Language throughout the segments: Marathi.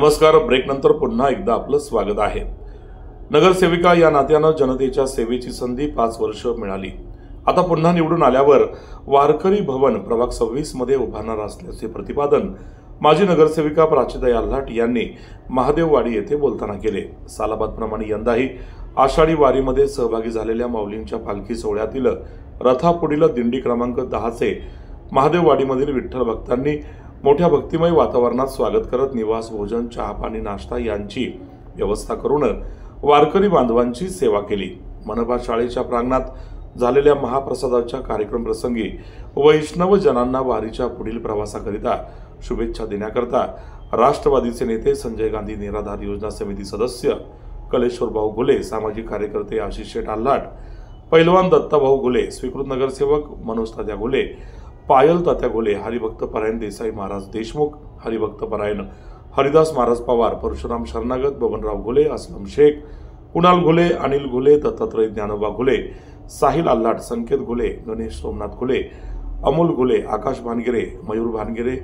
नमस्कार. ब्रेक नंतर पुन्हा एकदा आपलं स्वागत आहे. नगरसेविका या नात्यानं जनतेच्या सेवेची संधी 5 वर्ष मिळाली. आता पुन्हा निवडून आल्यावर वारकरी भवन प्रभाग 26 मध्ये उभारणार असल्याचे प्रतिपादन माजी नगरसेविका प्राचीताई आल्हाट यांनी महादेववाडी येथे बोलताना केले. सालाबादप्रमाणे यंदाही आषाढी वारीमध्ये सहभागी झालेल्या माऊलींच्या पालखी सोहळ्यातील रथापुढील दिंडी क्रमांक 10 चे महादेववाडीमधील विठ्ठल भक्तांनी मोठ्या भक्तिमय वातावरणात स्वागत करत निवास, भोजन, चहा पाणी, नाश्ता यांची व्यवस्था करून वारकरी बांधवांची सेवा केली. मनपा शाळेच्या प्रांगणात झालेल्या महाप्रसादाच्या कार्यक्रम प्रसंगी वैष्णव जनांना वारीच्या पुढील प्रवासाकरिता शुभेच्छा देण्याकरता राष्ट्रवादीचे नेते संजय गांधी निराधार योजना समिती सदस्य कलेश्वर भाऊ घुले, सामाजिक कार्यकर्ते आशिष शेठ आल्हाट, पैलवान दत्ताभाऊ घुले, स्वीकृत नगरसेवक मनोज तात्या घुले, पायल तात्या घुले, हरिभक्त परायण देसाई महाराज देशमुख, हरिभक्त परायण हरिदास महाराज पवार, परशुराम शरणागत, बबनराव घुले, असलम शेख, कुणाल घुले, अनिल घुले, दत्तात्रय ज्ञानोबा घुले, साहिल आल्हाट, संकेत घुले, गणेश सोमनाथ घुले, अमोल घुले, आकाश भानगिरे, मयूर भानगिरे,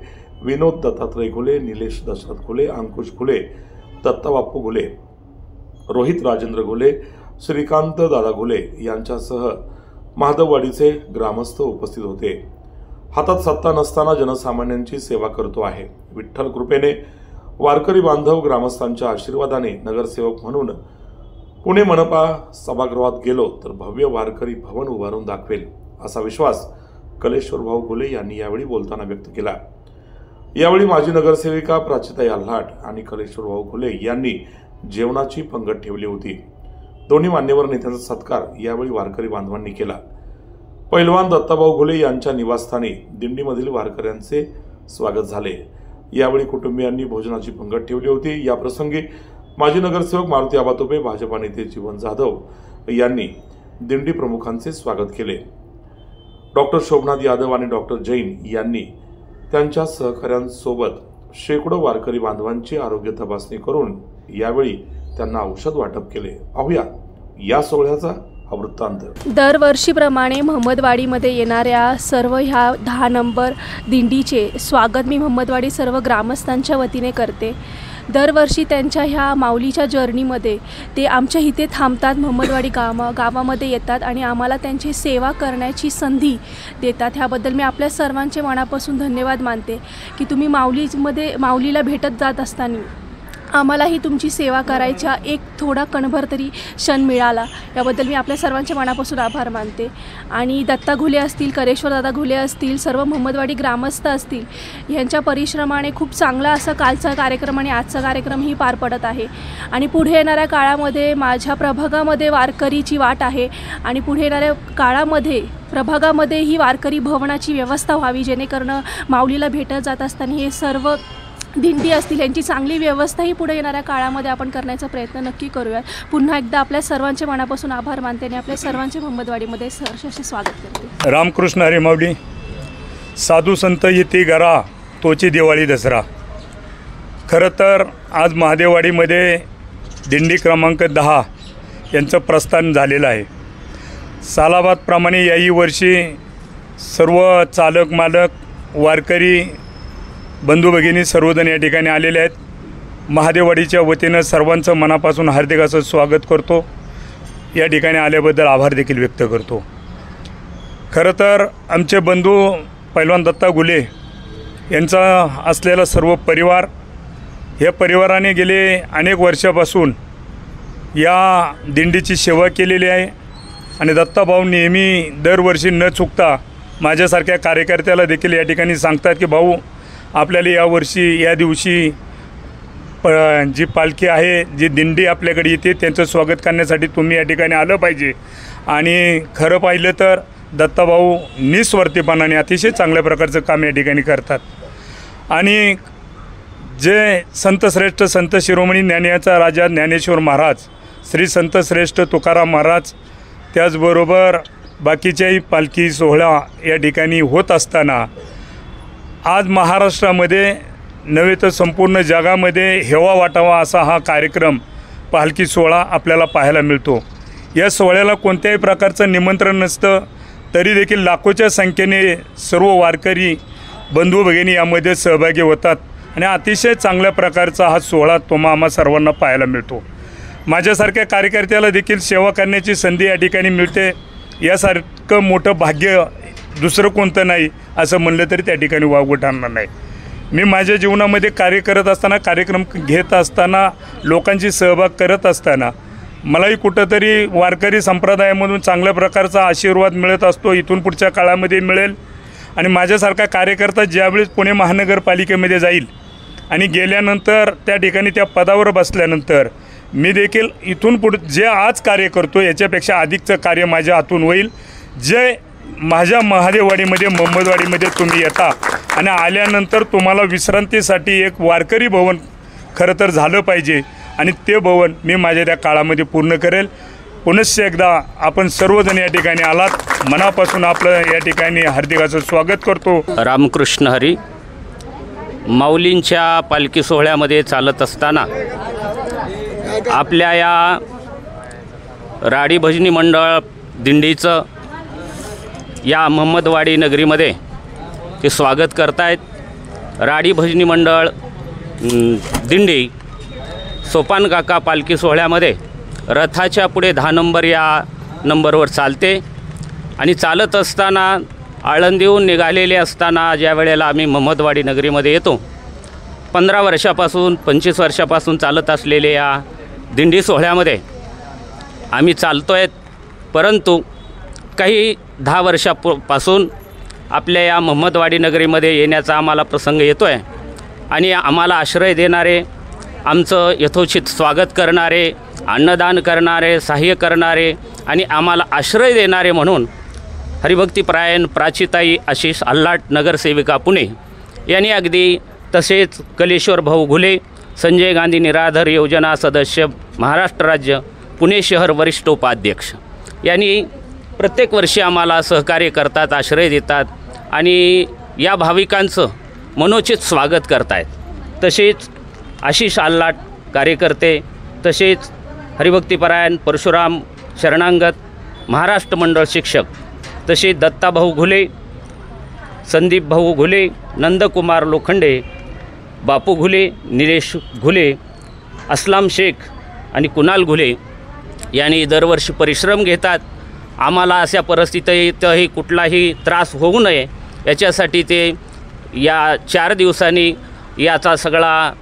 विनोद दत्तात्रय घुले, निलेश दशरथ घुले, अंकुश घुले, दत्ता बाप्पू घुले, रोहित राजेंद्र घुले, श्रीकांत दादा घुले यांच्यासह महादेववाडीचे ग्रामस्थ उपस्थित होते. हातात सत्ता नसताना जनसामान्यांची सेवा करतो आहे. विठ्ठल कृपेने वारकरी बांधव ग्रामस्थांच्या आशीर्वादाने नगरसेवक म्हणून पुणे मनपा सभागृहात गेलो तर भव्य वारकरी भवन उभारून दाखवेल असा विश्वास कलेश्वर भाऊ घुले यांनी यावेळी बोलताना व्यक्त केला. यावेळी माजी नगरसेविका प्राचीताई आल्हाट आणि कलेश्वर भाऊ घुले यांनी जेवणाची पंगत ठेवली होती. दोन्ही मान्यवर नेत्यांचा सत्कार यावेळी वारकरी बांधवांनी केला. पैलवान दत्ताभाऊ घुले यांच्या निवासस्थानी दिंडीमधील वारकऱ्यांचे स्वागत झाले. यावेळी कुटुंबियांनी भोजनाची पंगत ठेवली होती. या प्रसंगी माजी नगरसेवक मारुती आबा तोपे, भाजपा नेते जीवन जाधव यांनी दिंडी प्रमुखांचे स्वागत केले. डॉक्टर शोभनाथ यादव आणि डॉक्टर जैन यांनी त्यांच्या सहकाऱ्यांसोबत शेकडो वारकरी बांधवांची आरोग्य तपासणी करून यावेळी त्यांना औषध वाटप केले. पाहूया या सोहळ्याचा वृत्तांत. दरवर्षीप्रमाणे महमदवाडीमध्ये येणाऱ्या सर्व ह्या 10 नंबर दिंडीचे स्वागत मी महमदवाडी सर्व ग्रामस्थांच्या वतीने करते. दरवर्षी त्यांच्या ह्या माऊलीच्या जर्नीमध्ये ते आमच्या इथे थांबतात, महमदवाडी गावामध्ये येतात आणि आम्हाला त्यांची सेवा करण्याची संधी देतात. ह्याबद्दल मी आपल्या सर्वांचे मनापासून धन्यवाद मानते की तुम्ही माऊलीला भेटत जात असताना आम्हालाही तुमची सेवा करायचा एक थोडा कणभर तरी क्षण मिळाला. याबद्दल मी आपल्या सर्वांच्या मनापासून आभार मानते. आणि दत्ता घुले असतील, कलेश्वर दादा घुले असतील, सर्व महमदवाडी ग्रामस्थ असतील, ह्यांच्या परिश्रमाने खूप चांगला असा कालचा कार्यक्रम आणि आजचा कार्यक्रमही पार पडत आहे. आणि पुढे येणाऱ्या काळामध्ये माझ्या प्रभागामध्ये वारकरीची वाट आहे आणि पुढे येणाऱ्या काळामध्ये प्रभागामध्ये ही वारकरी भवनाची व्यवस्था व्हावी, जेणेकरून माऊलीला भेटत जात असताना हे सर्व दिंडी असतील यांची चांगली व्यवस्थाही पुढे येणाऱ्या काळामध्ये आपण करण्याचा प्रयत्न नक्की करूयात. पुन्हा एकदा आपल्या सर्वांच्या मनापासून आभार मानते आणि आपल्या सर्वांचे महमदवाडीमध्ये सहर्ष स्वागत करते. रामकृष्ण हरी माऊली. साधू संत येते घरा, तोची दिवाळी दसरा. खरं तर आज महादेववाडीमध्ये दिंडी क्रमांक 10 यांचं प्रस्थान झालेलं आहे. सालाबादप्रमाणे याही वर्षी सर्व चालक मालक, वारकरी बंधू भगिनी सर्वजण या ठिकाणी आलेले आहेत. महादेववाडीच्या वतीनं सर्वांचं मनापासून हार्दिक असं स्वागत करतो. या ठिकाणी आल्याबद्दल आभार देखील व्यक्त करतो. खरं तर आमचे बंधू पैलवान दत्ता घुले यांचा असलेला सर्व परिवार, या परिवाराने गेले अनेक वर्षापासून या दिंडीची सेवा केलेली आहे. आणि दत्ताभाऊ नेहमी दरवर्षी न चुकता माझ्यासारख्या कार्यकर्त्याला देखील या ठिकाणी सांगतात की भाऊ, आपल्याला यावर्षी या दिवशी जी पालखी आहे, जी दिंडी आपल्याकडे येते, त्यांचं स्वागत करण्यासाठी तुम्ही या ठिकाणी आलं पाहिजे. आणि खरं पाहिलं तर दत्ताभाऊ निस्वार्थीपणाने अतिशय चांगल्या प्रकारचं काम या ठिकाणी करतात. आणि जे संतश्रेष्ठ संत शिरोमणी ज्ञानेचा राजा ज्ञानेश्वर महाराज, श्री संत श्रेष्ठ तुकाराम महाराज, त्याचबरोबर बाकीच्याही पालखी सोहळा या ठिकाणी होत असताना आज महाराष्ट्रामध्ये नव्हे तर संपूर्ण जगामध्ये हेवा वाटावा असा हा कार्यक्रम पालखी सोहळा आपल्याला पाहायला मिळतो. या सोहळ्याला कोणत्याही प्रकारचं निमंत्रण नसतं, तरी देखील लाखोच्या संख्येने सर्व वारकरी बंधू भगिनी यामध्ये सहभागी होतात. आणि अतिशय चांगल्या प्रकारचा हा सोहळा तुम्हा आम्हा सर्वांना पाहायला मिळतो। माझ्यासारख्या कार्यकर्त्याला देखील सेवा करण्याची संधी या ठिकाणी मिळते, यासारखं मोठं भाग्य दुसरं कोणतं नाही असं म्हणलं तरी त्या ठिकाणी वावगं ठरणार नाही। मी माझ्या जीवनामध्ये कार्य करत असताना, कार्यक्रम घेत असताना, लोकांची सहभाग करत असताना मलाही कुठंतरी वारकरी संप्रदायामधून चांगल्या प्रकारचा आशीर्वाद मिळत असतो, इथून पुढच्या काळामध्ये मिळेल। आणि माझ्यासारखा कार्यकर्ता ज्यावेळेस पुणे महानगरपालिकेमध्ये जाईल आणि गेल्यानंतर त्या ठिकाणी त्या पदावर बसल्यानंतर मी देखील इथून पुढे जे आज कार्य करतो याच्यापेक्षा अधिकचं कार्य माझ्या हातून होईल। जे माझ्या महादेववाडीमध्ये, मोहम्मदवाडीमध्ये तुम्ही येता आणि आल्यानंतर तुम्हाला विश्रांतीसाठी एक वारकरी भवन खरं तर झालं पाहिजे आणि ते भवन मी माझ्या त्या काळामध्ये पूर्ण करेल। पुनश्च एकदा आपण सर्वजण या ठिकाणी आलात, मनापासून आपलं या ठिकाणी हार्दिक असं स्वागत करतो। रामकृष्ण हरी। माऊलींच्या पालखी सोहळ्यामध्ये चालत असताना आपल्या या राडी भजनी मंडळ दिंडीचं या मोहम्मदवाडी नगरीमध्ये ते स्वागत करतायत। राडी भजनी मंडळ दिंडी सोपान काका पालखी सोहळ्यामध्ये रथाच्या पुढे 10 नंबर या नंबरवर चालते आणि चालत असताना आळंदीहून निघालेले असताना ज्या वेळेला आम्ही मोहम्मदवाडी नगरीमध्ये येतो, 15 वर्षापासून 25 वर्षापासून चालत असलेल्या या दिंडी सोहळ्यामध्ये आम्ही चालतो आहेत। परंतु काही 10 वर्षापासून आपल्या या मोहम्मदवाडी नगरीमध्ये येण्याचा आम्हाला प्रसंग येतो आहे आणि आम्हाला आश्रय देणारे, आमचं यथोचित स्वागत करणारे, अन्नदान करणारे, सहाय्य करणारे आणि आम्हाला आश्रय देणारे म्हणून हरिभक्तीपरायण प्राचीताई आशिष आल्हाट नगरसेविका पुणे यांनी अगदी, तसेच कलेश्वर भाऊ घुले संजय गांधी निराधार योजना सदस्य महाराष्ट्र राज्य पुणे शहर वरिष्ठ उपाध्यक्ष यांनी प्रत्येक वर्षी आम्हाला सहकार्य करतात, आश्रय देतात आणि या भाविकांचं मनोचित स्वागत करतायत। तसेच आशिष आल्हाट कार्यकर्ते, तसेच हरिभक्तीपरायण परशुराम शरणांगत महाराष्ट्र मंडळ शिक्षक, तसेच दत्ताभाऊ घुले, संदीप भाऊ घुले, नंदकुमार लोखंडे, बापू घुले, निलेश घुले, असलाम शेख आणि कुणाल घुले यांनी दरवर्षी परिश्रम घेतात। आम्हाला अशा परिस्थितीतही कुठलाही त्रास होऊ नये याच्यासाठी ते या 4 दिवसांनी याचा सगळा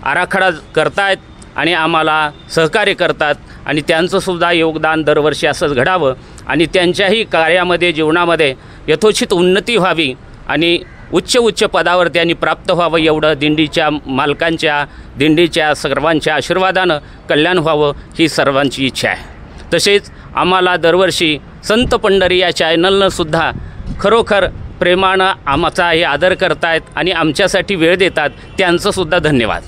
आराखडा करतायत आणि आम्हाला सहकार्य करतात आणि त्यांचंसुद्धा योगदान दरवर्षी असंच घडावं आणि त्यांच्याही कार्यामध्ये, जीवनामध्ये यथोचित उन्नती व्हावी आणि उच्च पदावर त्यांनी प्राप्त व्हावं एवढं दिंडीच्या मालकांच्या, दिंडीच्या सर्वांच्या आशीर्वादानं कल्याण व्हावं ही सर्वांची इच्छा आहे। तसेच आम्हाला दरवर्षी संत पंढरी या चॅनलनंसुद्धा खरोखर प्रेमानं आमचा हे आदर करतायत आणि आमच्यासाठी वेळ देतात, त्यांचंसुद्धा धन्यवाद।